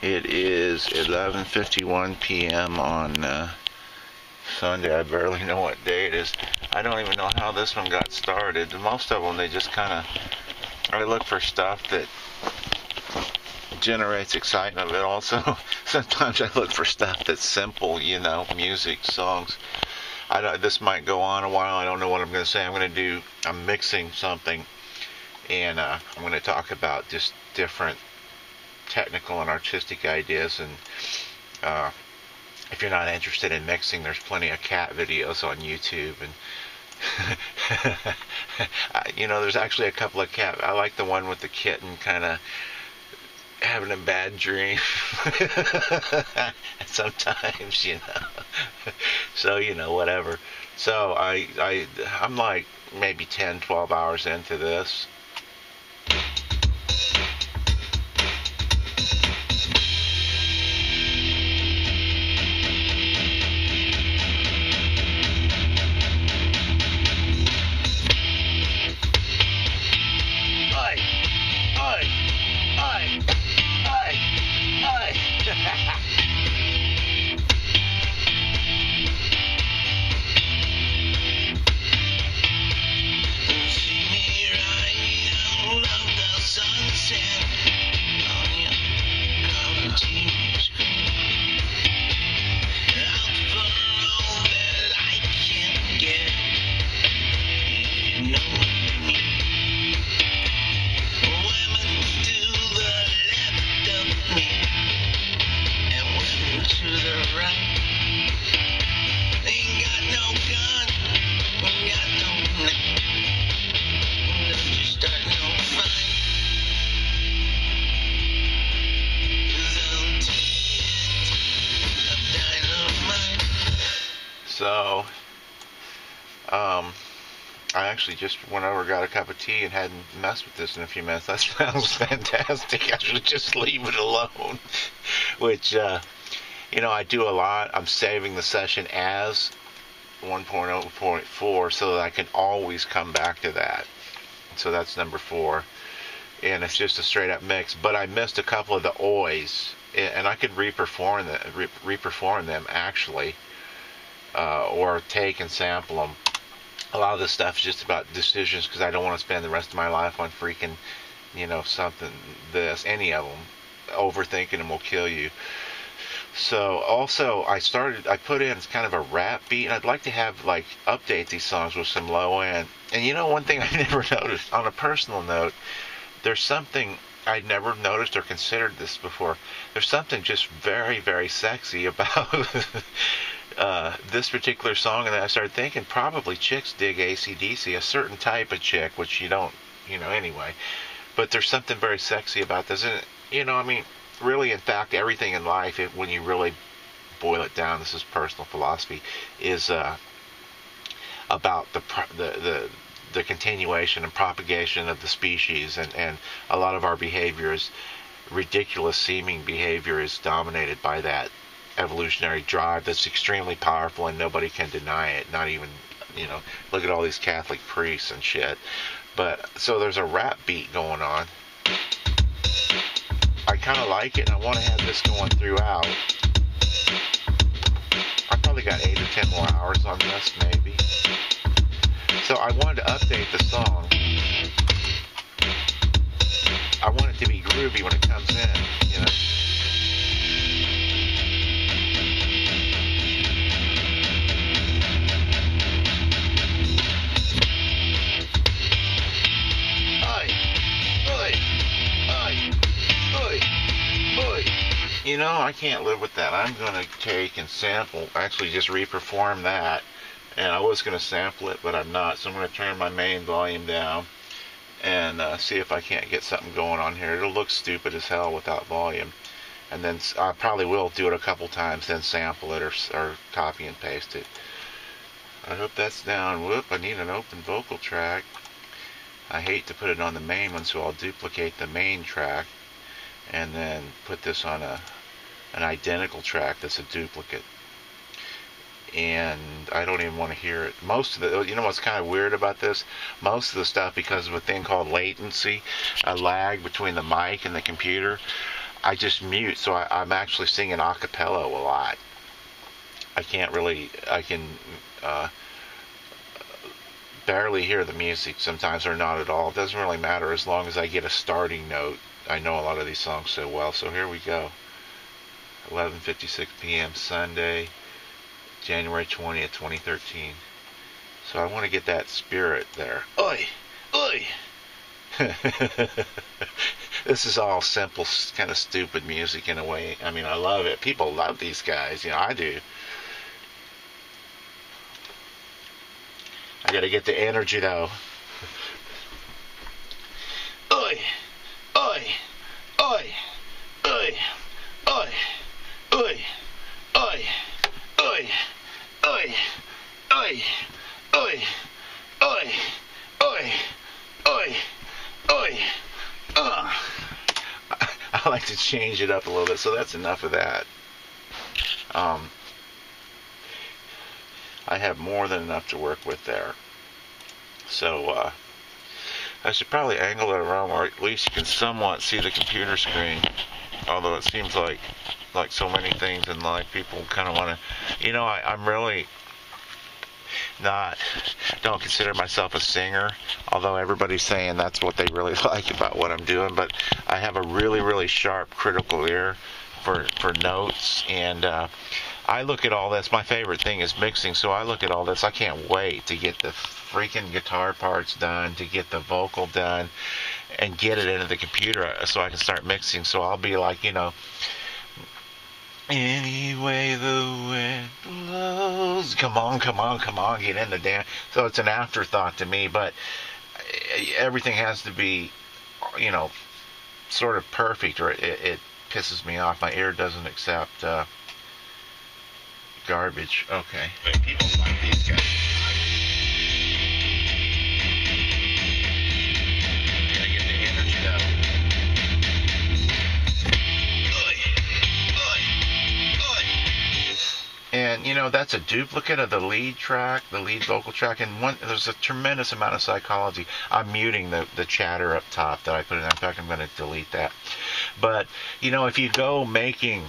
It is 11:51 p.m. on Sunday. I barely know what day it is. I don't even know how this one got started. Most of them, they just kind of, I look for stuff that generates excitement, but also sometimes I look for stuff that's simple, you know, music, songs. This might go on a while. I don't know what I'm going to say. I'm mixing something, and I'm going to talk about just different technical and artistic ideas. And if you're not interested in mixing, there's plenty of cat videos on YouTube, and there's actually a couple of cat. I like the one with the kitten kind of having a bad dream sometimes, so whatever. So I'm like maybe 10-12 hours into this. So, I actually just went over, got a cup of tea, and hadn't messed with this in a few minutes. That sounds fantastic. I should just leave it alone. Which, I do a lot. I'm saving the session as 1.0.4 so that I can always come back to that. So that's number 4. And it's just a straight up mix. But I missed a couple of the ois, and I could reperform them actually. Or take and sample them. A lot of this stuff is just about decisions, because I don't want to spend the rest of my life on freaking, something, any of them. Overthinking them will kill you. So also I put in kind of a rap beat, and I'd like to have update these songs with some low end. And one thing I never noticed, on a personal note, there's something I'd never noticed or considered this before. There's something just very, very sexy about this particular song, and then I started thinking probably chicks dig AC/DC, a certain type of chick, which you don't, anyway. But there's something very sexy about this, and really, in fact, everything in life, when you really boil it down, this is personal philosophy, is about the continuation and propagation of the species, and a lot of our behavior is ridiculous seeming behavior is dominated by that evolutionary drive that's extremely powerful, and nobody can deny it. Not even, look at all these Catholic priests and shit. But so there's a rap beat going on. I kind of like it, and I want to have this going throughout. I probably got 8 or 10 more hours on this, maybe. So I wanted to update the song. I want it to be groovy when it comes in, I can't live with that. I'm going to take and sample, actually just reperform that. And I was going to sample it, but I'm not. So I'm going to turn my main volume down and see if I can't get something going on here. It'll look stupid as hell without volume. And then I probably will do it a couple times, then sample it or copy and paste it. I hope that's down. Whoop, I need an open vocal track. I hate to put it on the main one, so I'll duplicate the main track and then put this on an identical track that's a duplicate. And I don't even want to hear it. Most of the, what's kind of weird about this? Most of the stuff, because of a thing called latency, a lag between the mic and the computer, I just mute, so I'm actually singing a cappella a lot. I can uh, barely hear the music sometimes, or not at all. It doesn't really matter as long as I get a starting note. I know a lot of these songs so well. So here we go. 11:56 p.m. Sunday, January 20th, 2013. So I want to get that spirit there. Oi! Oi! This is all simple, kind of stupid music in a way. I mean, I love it. People love these guys. I do. I gotta get the energy though. Oi! Oi! Oi! Oi! Oi! Oi! Oi! Oi! Oi! Oi! Oi! Oi! Oi! Oi! Oi! I like to change it up a little bit, so that's enough of that. I have more than enough to work with there. So I should probably angle it around where at least you can somewhat see the computer screen. Although it seems like so many things in life, people kind of want to, I'm really don't consider myself a singer, although everybody's saying that's what they really like about what I'm doing. But I have a really, really sharp critical ear for notes, and I look at all this. My favorite thing is mixing, so I look at all this. I can't wait to get the freaking guitar parts done, to get the vocal done, and get it into the computer so I can start mixing. So I'll be like, anyway the wind blows. Come on, get in the damn. So it's an afterthought to me, but everything has to be, sort of perfect, or it pisses me off. My ear doesn't accept garbage. Okay. But people like these guys. Gotta get the energy out. And that's a duplicate of the lead track, the lead vocal track, and there's a tremendous amount of psychology. I'm muting the chatter up top that I put in. In fact, I'm going to delete that. But if you go making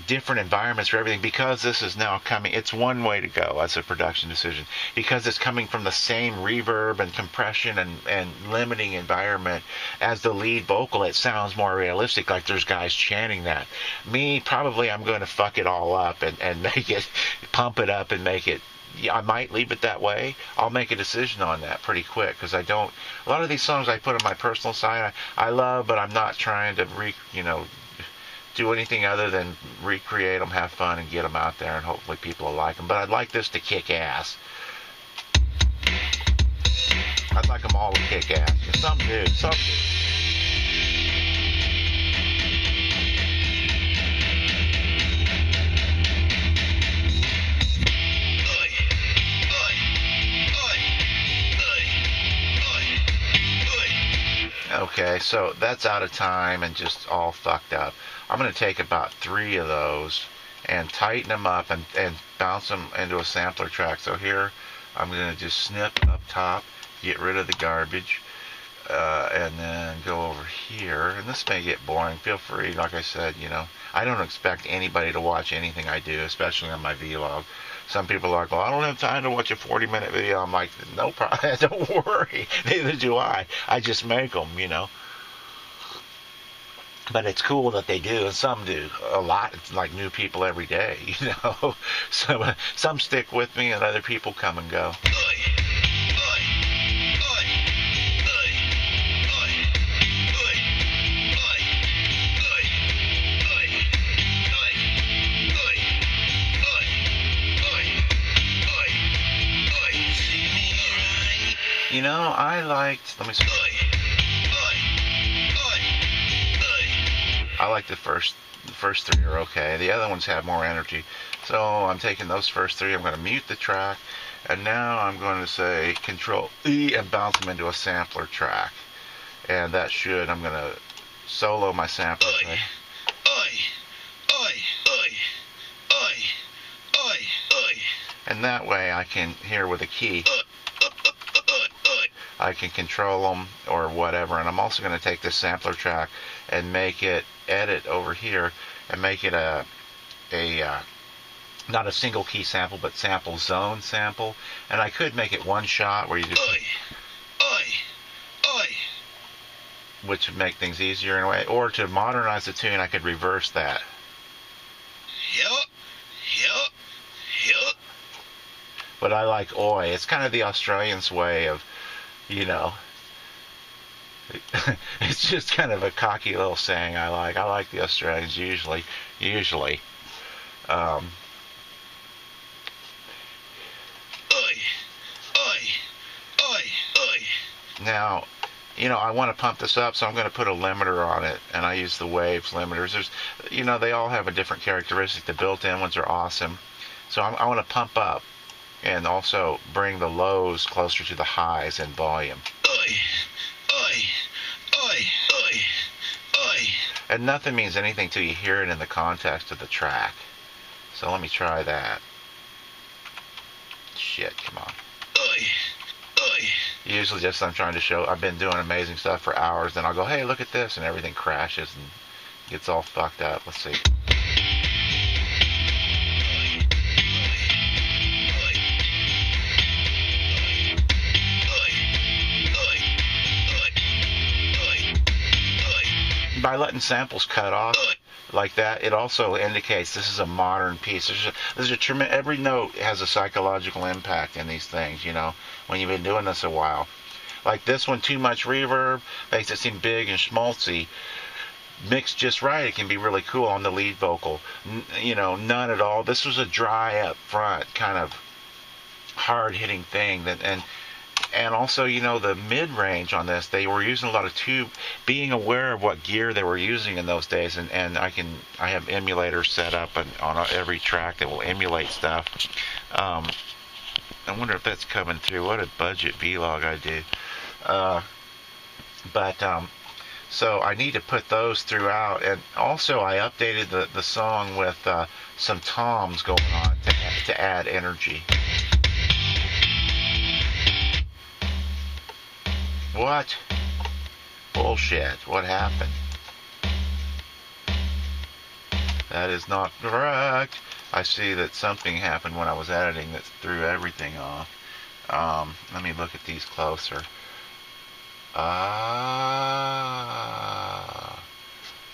different environments for everything, because this is now coming, it's one way to go as a production decision, because it's coming from the same reverb and compression and limiting environment as the lead vocal. It sounds more realistic, like there's guys chanting that. Me, probably I'm going to fuck it all up and make it, pump it up and make it. Yeah, I might leave it that way. I'll make a decision on that pretty quick, because a lot of these songs I put on my personal side I love, but I'm not trying to do anything other than recreate them, have fun, and get them out there, and hopefully people will like them. But I'd like this to kick ass. I'd like them all to kick ass. Some do. Okay, so that's out of time and just all fucked up. I'm going to take about 3 of those and tighten them up and bounce them into a sampler track. So here I'm going to just snip up top, get rid of the garbage, and then go over here. And this may get boring. Feel free, like I said, I don't expect anybody to watch anything I do, especially on my vlog. Some people are like, well, I don't have time to watch a 40-minute video. I'm like, no problem. Don't worry. Neither do I. I just make them, But it's cool that they do, and some do. A lot. It's like new people every day, So some stick with me, and other people come and go. I like the first 3 are okay. The other ones have more energy. So I'm taking those first 3. I'm going to mute the track. And now I'm going to say Control E and bounce them into a sampler track. And that I'm going to solo my sampler. And that way I can hear with a key. I can control them or whatever. And I'm also going to take this sampler track and make it edit over here and make it a not a single key sample, but sample zone sample. And I could make it one shot where you just, which would make things easier in a way. Or to modernize the tune, I could reverse that. But I like oi. It's kind of the Australians' way of, you know, it's just kind of a cocky little saying I like. I like the Australians usually. Now, you know, I want to pump this up, so I'm going to put a limiter on it, and I use the waves limiters. There's, you know, they all have a different characteristic. The built-in ones are awesome. So I want to pump up and also bring the lows closer to the highs in volume. And nothing means anything till you hear it in the context of the track. So let me try that. Shit, come on. Usually just I'm trying to show, I've been doing amazing stuff for hours, then I'll go, hey, look at this, and everything crashes and gets all fucked up. Let's see. By letting samples cut off like that, it also indicates this is a modern piece. Every note has a psychological impact in these things, you know, when you've been doing this a while. Like this one, too much reverb makes it seem big and schmaltzy. Mixed just right, it can be really cool on the lead vocal. You know, none at all. This was a dry up front, kind of hard-hitting thing that, and also, you know, the mid-range on this, they were using a lot of tube, being aware of what gear they were using in those days, and I have emulators set up on every track that will emulate stuff. I wonder if that's coming through. What a budget vlog I do. So I need to put those throughout, and also I updated the song with some toms going on to add energy. What? Bullshit. What happened? That is not correct. I see that something happened when I was editing that threw everything off. Let me look at these closer.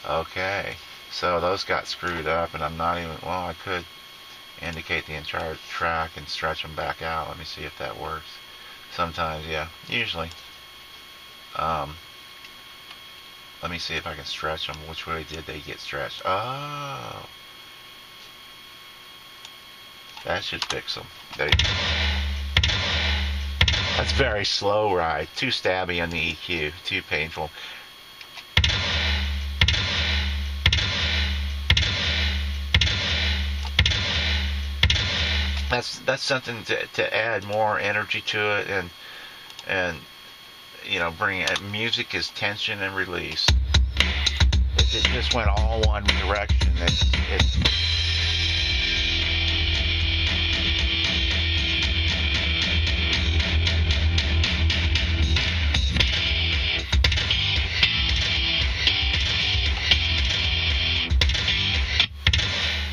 Okay. So those got screwed up, and I'm not even, well, I could indicate the entire track and stretch them back out. Let me see if that works. Sometimes, yeah. Usually. Let me see if I can stretch them. Which way did they get stretched? Oh. That should fix them. There you go. That's very slow ride. Too stabby on the EQ. Too painful. That's something to add more energy to it, and you know, bring it. Music is tension and release. If it just went all one direction, it's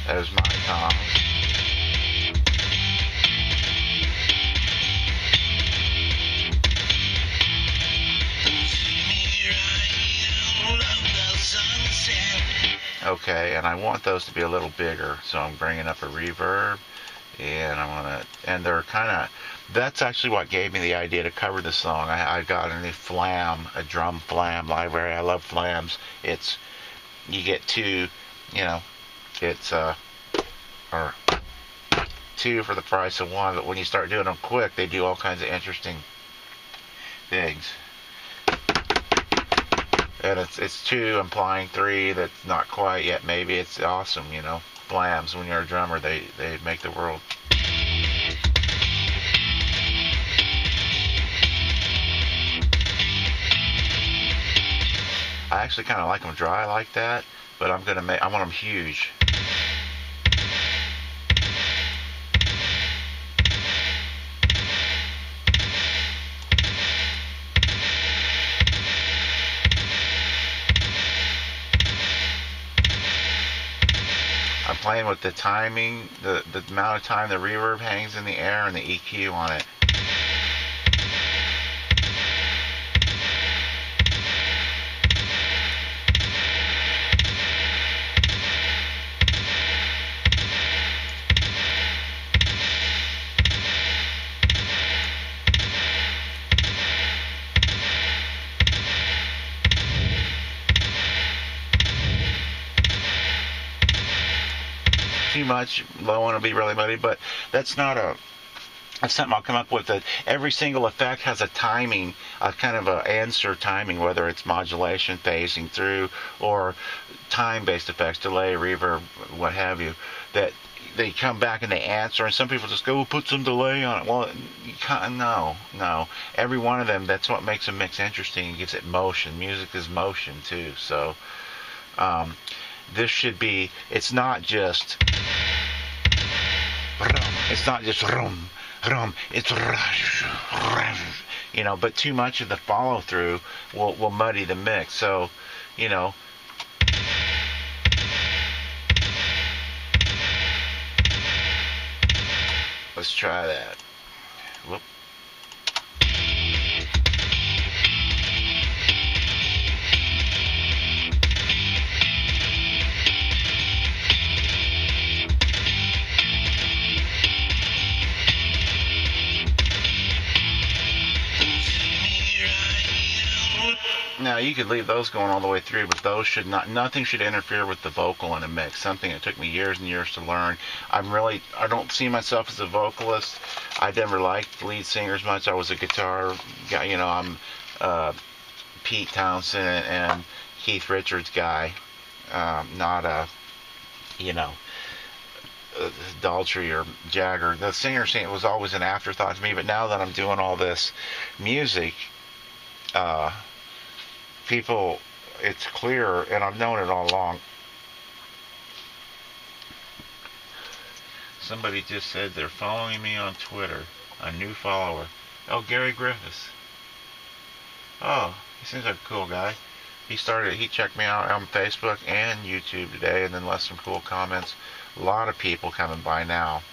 there's my tom. Okay, and I want those to be a little bigger, so I'm bringing up a reverb, and and they're kind of, that's actually what gave me the idea to cover this song. I got a drum flam library. I love flams. You get two, you know, it's, or two for the price of one, but when you start doing them quick, they do all kinds of interesting things. And it's two implying three. That's not quite yet. Maybe it's awesome, you know. Flams, when you're a drummer, they make the world. I actually kind of like them dry like that, but I want them huge. playing with the timing, the amount of time the reverb hangs in the air, and the EQ on it. Too much, low one will be really muddy, but that's something I'll come up with. That every single effect has a timing, a kind of a answer timing, whether it's modulation, phasing through, or time-based effects, delay, reverb, what have you, that they come back and they answer, and some people just go, put some delay on it. Well, you can't, no. Every one of them, that's what makes a mix interesting. It gives it motion. Music is motion, too. So, this should be, it's not just rum, it's but too much of the follow through will muddy the mix. So, let's try that. Whoop. Now you could leave those going all the way through, but those should not. Nothing should interfere with the vocal in a mix. Something that took me years and years to learn. I don't see myself as a vocalist. I never liked lead singers much. I was a guitar guy. I'm Pete Townsend and Keith Richards guy, not a Daltrey or Jagger. The singer was always an afterthought to me. But now that I'm doing all this music, people, it's clear, and I've known it all along. Somebody just said they're following me on Twitter, a new follower. Oh, Gary Griffiths. Oh, he seems like a cool guy. He checked me out on Facebook and YouTube today, and then left some cool comments. A lot of people coming by now.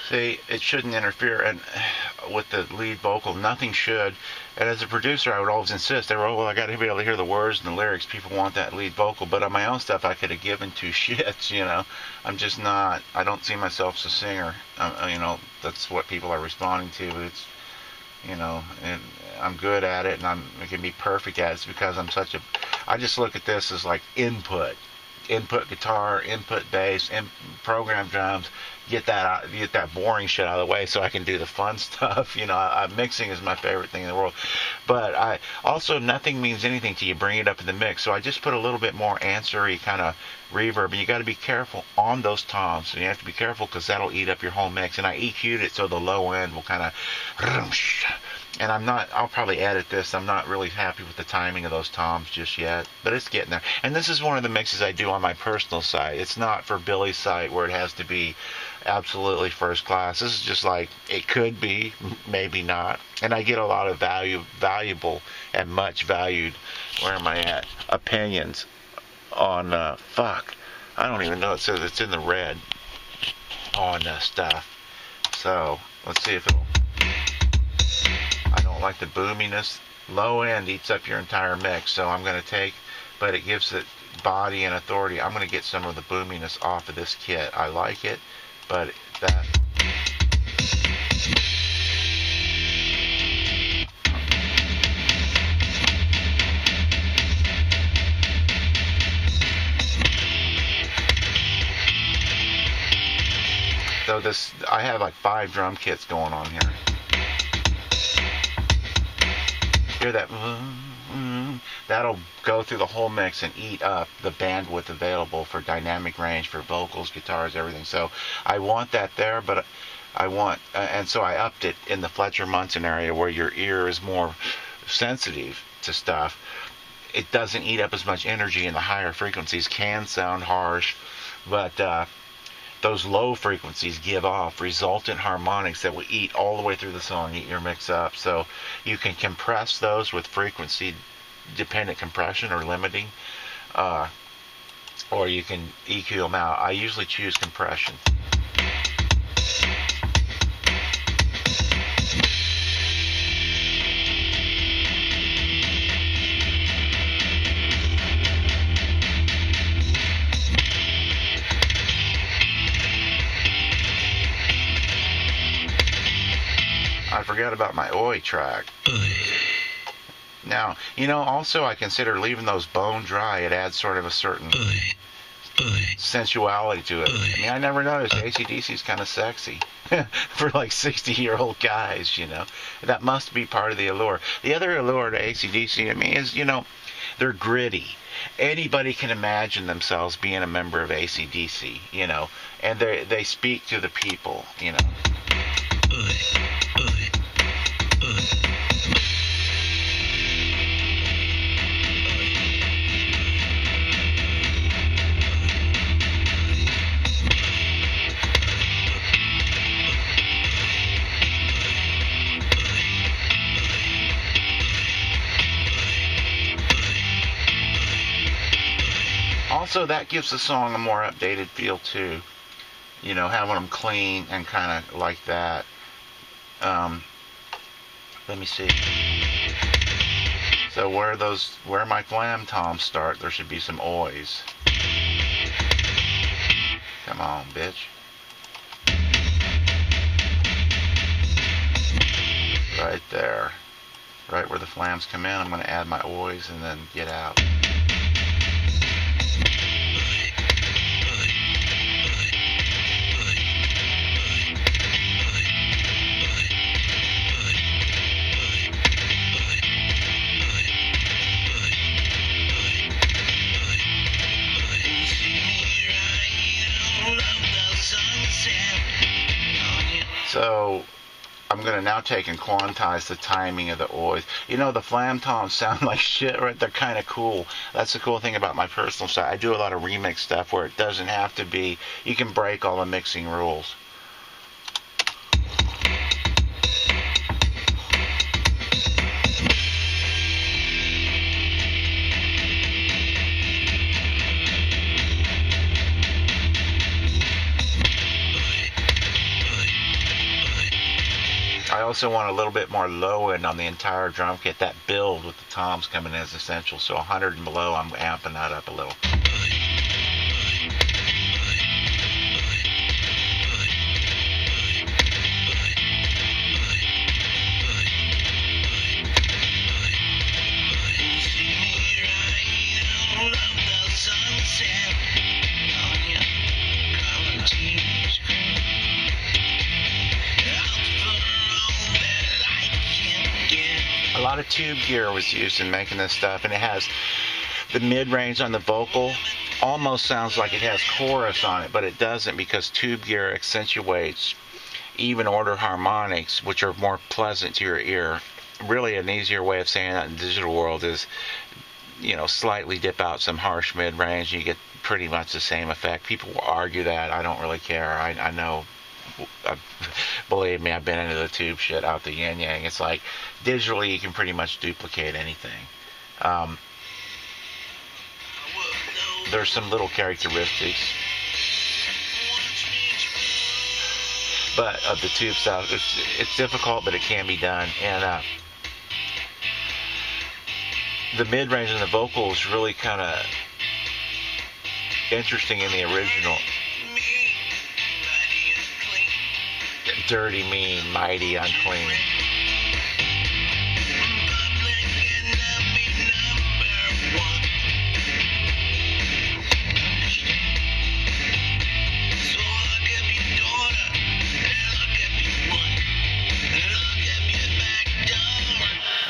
See, it shouldn't interfere with the lead vocal. Nothing should. And as a producer, I would always insist. I got to be able to hear the words and the lyrics. People want that lead vocal. But on my own stuff, I could have given two shits, I'm just not. I don't see myself as a singer. That's what people are responding to. It's, and I'm good at it, and I can be perfect at it. It's because I just look at this as like input guitar, input bass, program drums. Get that boring shit out of the way so I can do the fun stuff. Mixing is my favorite thing in the world. But nothing means anything till you bring it up in the mix. So I just put a little bit more answery kind of reverb. And you got to be careful on those toms. So you have to be careful because that'll eat up your whole mix. And I EQ'd it so the low end will kind of. And I'll probably edit this. I'm not really happy with the timing of those toms just yet, but it's getting there. And this is one of the mixes I do on my personal site. It's not for Billy's site where it has to be absolutely first class. This is just like, it could be, maybe not. And I get a lot of valuable and much valued, where am I at, opinions on, I don't even know, it says it's in the red on stuff. So, let's see if it'll. I don't like the boominess. Low end eats up your entire mix, so I'm going to but it gives it body and authority. I'm going to get some of the boominess off of this kit. I like it, but that. So I have like 5 drum kits going on here. Hear that? That'll go through the whole mix and eat up the bandwidth available for dynamic range, for vocals, guitars, everything. So I want that there, but and so I upped it in the Fletcher Munson area where your ear is more sensitive to stuff. it doesn't eat up as much energy, and the higher frequencies can sound harsh, but those low frequencies give off resultant harmonics that will eat all the way through the song, eat your mix up. So you can compress those with frequency dependent compression or limiting, or you can EQ them out. I usually choose compression. I forgot about my oi track. Now, also I consider leaving those bone dry. It adds sort of a certain sensuality to it. I mean, I never noticed AC/DC's kind of sexy for like 60-year-old guys, That must be part of the allure. The other allure to AC/DC, to me, is, they're gritty. Anybody can imagine themselves being a member of AC/DC, and they speak to the people, Also, that gives the song a more updated feel too. Having them clean and kind of like that. Let me see. So where my flam toms start, there should be some ois. Come on, bitch. Right there. Right where the flams come in, I'm going to add my ois and then get out. So I'm going to now take and quantize the timing of the ois. The flam toms sound like shit, right? They're kind of cool. That's the cool thing about my personal side. I do a lot of remix stuff where it doesn't have to be, you can break all the mixing rules. I also want a little bit more low end on the entire drum kit. That build with the toms coming in is essential. So 100 and below, I'm amping that up a little. A lot of tube gear was used in making this stuff, and it has the mid-range on the vocal. Almost sounds like it has chorus on it, but it doesn't, because tube gear accentuates even order harmonics, which are more pleasant to your ear. Really, an easier way of saying that in the digital world is, slightly dip out some harsh mid-range, and you get pretty much the same effect. People will argue that. I don't really care. I know. Believe me, I've been into the tube shit out the yin yang. It's like digitally you can pretty much duplicate anything. There's some little characteristics, but of the tube style, it's difficult, but it can be done. And the mid-range and the vocal is really kind of interesting in the original. Dirty, mean, mighty, unclean.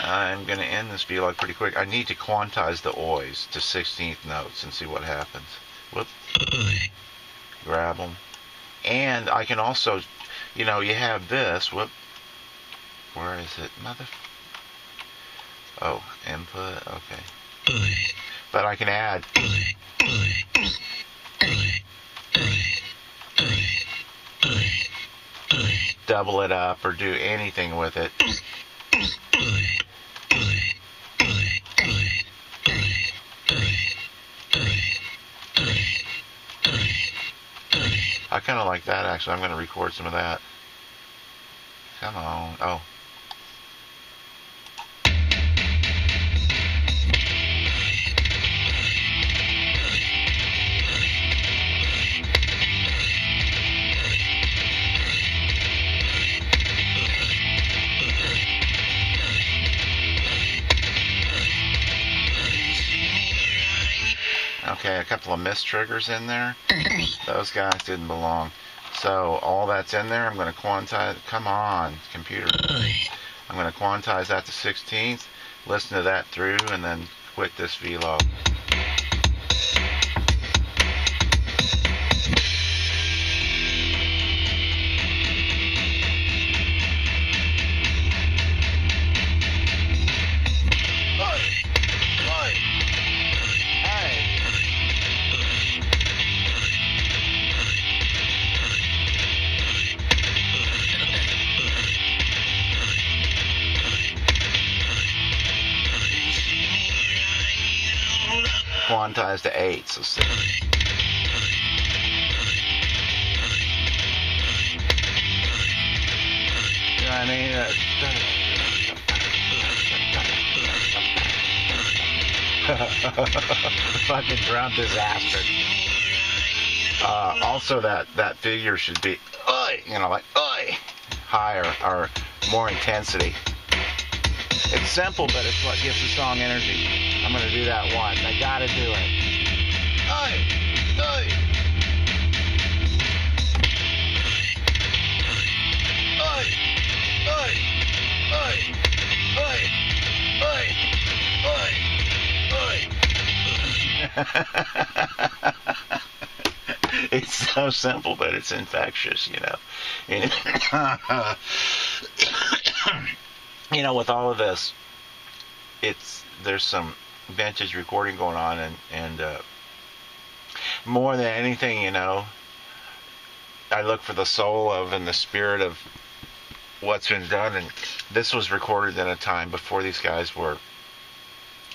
I'm going to end this vlog pretty quick. I need to quantize the ois to 16th notes and see what happens. Whoop. Grab them. And I can also, you have this. Whoop. Where is it? Oh, input. Okay. but I can add, double it up, or do anything with it. I kind of like that, actually. I'm going to record some of that. Come on. Oh. Okay, a couple of mist triggers in there. Those guys didn't belong. So all that's in there, I'm going to quantize. Come on, computer. I'm going to quantize that to 16th, listen to that through, and then quit this vlog. Quantized to 8, so 6. You know what I mean? Fucking drum disaster. Also, that figure should be, you know, like, higher or more intensity. It's simple, but it's what gives the song energy. I'm going to do that once. I got to do it. It's so simple, but it's infectious, you know. You know, with all of this, there's some vintage recording going on, and more than anything, you know, I look for the soul of and the spirit of what's been done, and this was recorded in a time before these guys were,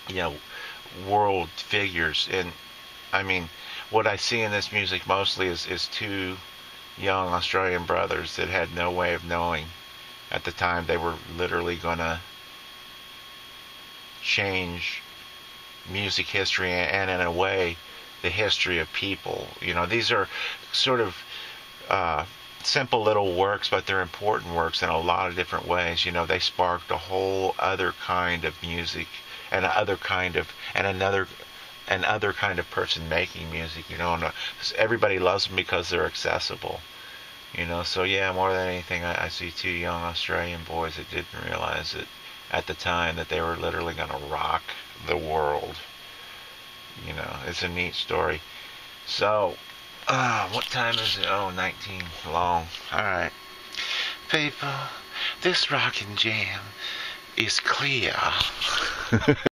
you know, world figures. And I mean, what I see in this music mostly is two young Australian brothers that had no way of knowing at the time they were literally gonna change music history, and in a way the history of people. You know, these are sort of simple little works, but they're important works in a lot of different ways. You know, they sparked a whole other kind of music, and another kind of person making music. You know, and everybody loves them because they're accessible. You know, so yeah, more than anything, I see two young Australian boys that didn't realize that at the time that they were literally going to rock the world. You know, it's a neat story. So, what time is it? Oh, 19 long. Alright. People, this rockin' jam is clear.